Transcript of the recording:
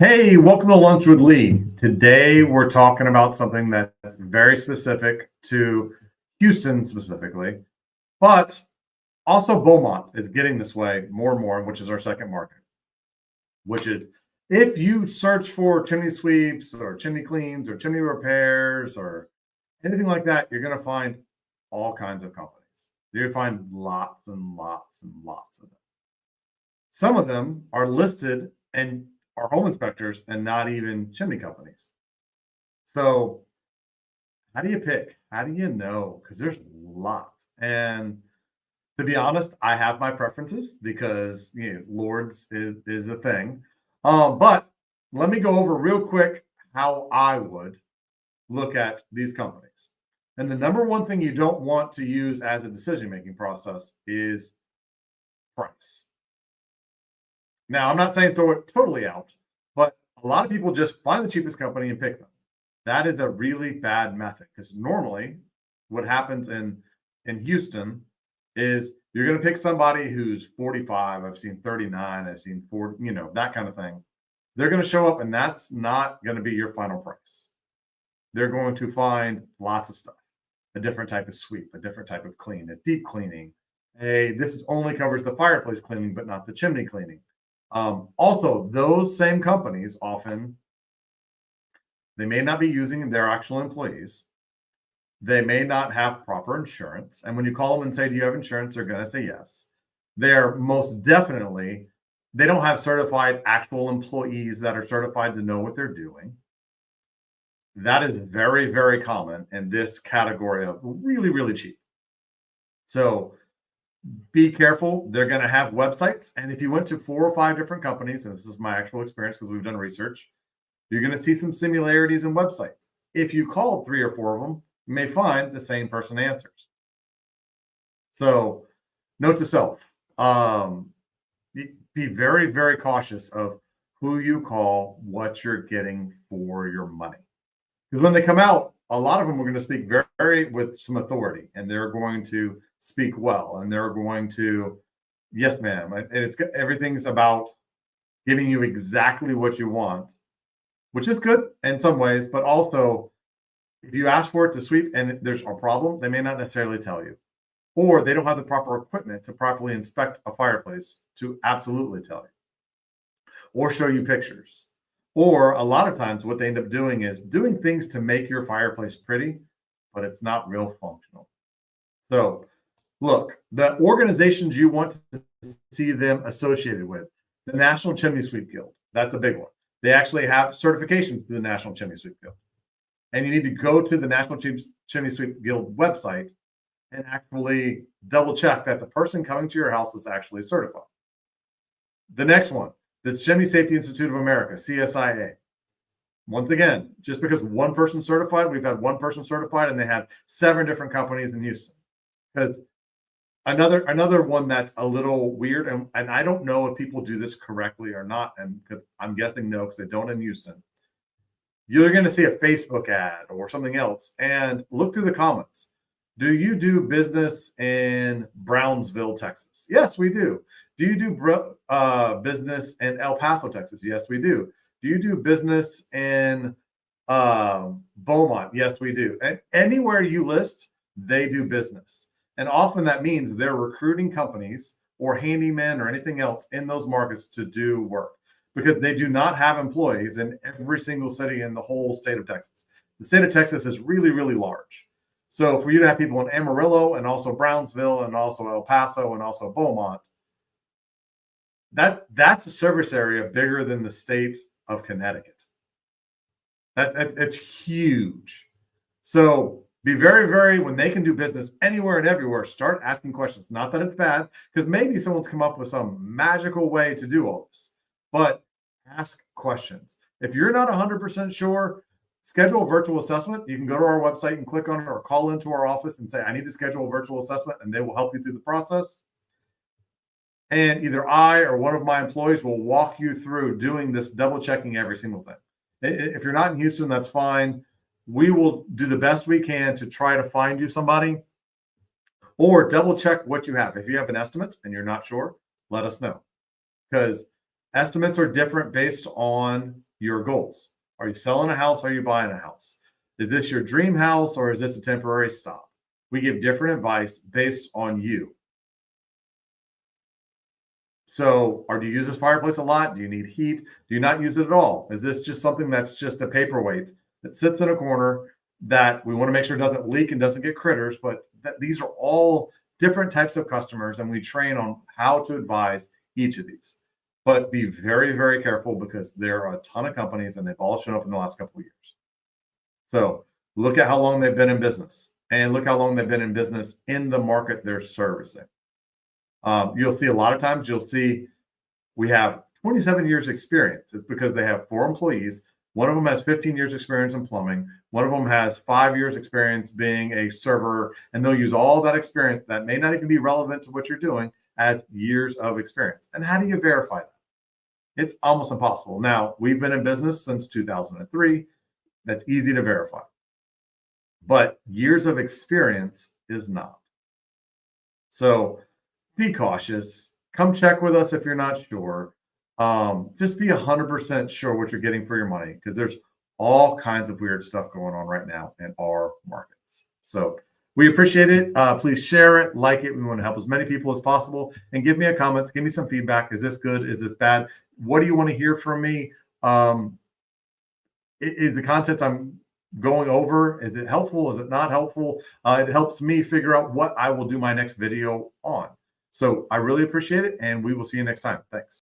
Hey, welcome to Lunch with Lee. Today we're talking about something that's very specific to Houston specifically, but also Beaumont is getting this way more and more, which is our second market, which is if you search for chimney sweeps or chimney cleans or chimney repairs or anything like that, you're going to find all kinds of companies. You're going to find lots and lots and lots of them. Some of them are listed and are home inspectors and not even chimney companies. So how do you pick? How do you know? Because there's lots. And to be honest, I have my preferences because Lords is the thing. But let me go over real quick how I would look at these companies. And the number one thing you don't want to use as a decision-making process is price. Now, I'm not saying throw it totally out, but a lot of people just find the cheapest company and pick them. That is a really bad method because normally what happens in Houston is you're going to pick somebody who's 45. I've seen 39. I've seen 40, that kind of thing. They're going to show up and that's not going to be your final price. They're going to find lots of stuff, a different type of sweep, a different type of clean, a deep cleaning. This only covers the fireplace cleaning, but not the chimney cleaning. Also, those same companies often, they may not be using their actual employees. They may not have proper insurance. And when you call them and say, do you have insurance? They're going to say yes. They're most definitely, they don't have certified actual employees that are certified to know what they're doing. That is very, very common in this category of really, really cheap. So be careful. They're going to have websites. And if you went to 4 or 5 different companies, and this is my actual experience because we've done research, you're going to see some similarities in websites. If you call 3 or 4 of them, you may find the same person answers. So note to self, be very, very cautious of who you call, what you're getting for your money. Because when they come out, a lot of them are going to speak very, very with some authority, and they're going to speak well, and they're going to, yes, ma'am. And everything's about giving you exactly what you want, which is good in some ways, but also if you ask for it to sweep and there's a problem, they may not necessarily tell you, or they don't have the proper equipment to properly inspect a fireplace to absolutely tell you, or show you pictures. Or a lot of times what they end up doing is doing things to make your fireplace pretty, but it's not real functional. So look, the organizations you want to see them associated with, the National Chimney Sweep Guild, that's a big one. They actually have certifications through the National Chimney Sweep Guild. And you need to go to the National Chimney Sweep Guild website and actually double check that the person coming to your house is actually certified. The next one, the Chimney Safety Institute of America, CSIA. Once again, just because one person certified, we've had one person certified, and they have 7 different companies in Houston. Because another one that's a little weird, and I don't know if people do this correctly or not, and because I'm guessing no, because they don't in Houston. You're going to see a Facebook ad or something else, and look through the comments. Do you do business in Brownsville, Texas? Yes, we do. Do you do business in El Paso, Texas? Yes, we do. Do you do business in Beaumont? Yes, we do. And anywhere you list, they do business. And often that means they're recruiting companies or handymen or anything else in those markets to do work because they do not have employees in every single city in the whole state of Texas. The state of Texas is really, really large. So for you to have people in Amarillo and also Brownsville and also El Paso and also Beaumont, that's a service area bigger than the state of Connecticut. It's huge. So be very, very, when they can do business anywhere and everywhere, start asking questions. Not that it's bad, because maybe someone's come up with some magical way to do all this, but ask questions. If you're not 100% sure, schedule a virtual assessment. You can go to our website and click on it or call into our office and say, I need to schedule a virtual assessment, and they will help you through the process. And either I or one of my employees will walk you through doing this, double checking every single thing. If you're not in Houston, that's fine. We will do the best we can to try to find you somebody, or double check what you have. If you have an estimate and you're not sure, let us know, because estimates are different based on your goals. Are you selling a house? Are you buying a house? Is this your dream house or is this a temporary stop? We give different advice based on you. So, do you use this fireplace a lot? Do you need heat? Do you not use it at all? Is this just something that's just a paperweight that sits in a corner that we want to make sure doesn't leak and doesn't get critters? But these are all different types of customers, and we train on how to advise each of these. But be very, very careful because there are a ton of companies and they've all shown up in the last couple of years. So look at how long they've been in business and look how long they've been in business in the market they're servicing. You'll see a lot of times, you'll see we have 27 years experience. It's because they have 4 employees. One of them has 15 years experience in plumbing. One of them has 5 years experience being a server, and they'll use all that experience that may not even be relevant to what you're doing as years of experience. And how do you verify that? It's almost impossible. Now, we've been in business since 2003. That's easy to verify. But years of experience is not. So be cautious. Come check with us if you're not sure. Just be 100% sure what you're getting for your money because there's all kinds of weird stuff going on right now in our markets. So we appreciate it. Please share it, like it. We want to help as many people as possible. And give me a comment. Give me some feedback. Is this good? Is this bad? What do you want to hear from me? Is the content I'm going over, is it helpful? Is it not helpful? It helps me figure out what I will do my next video on. So I really appreciate it, and we will see you next time. Thanks.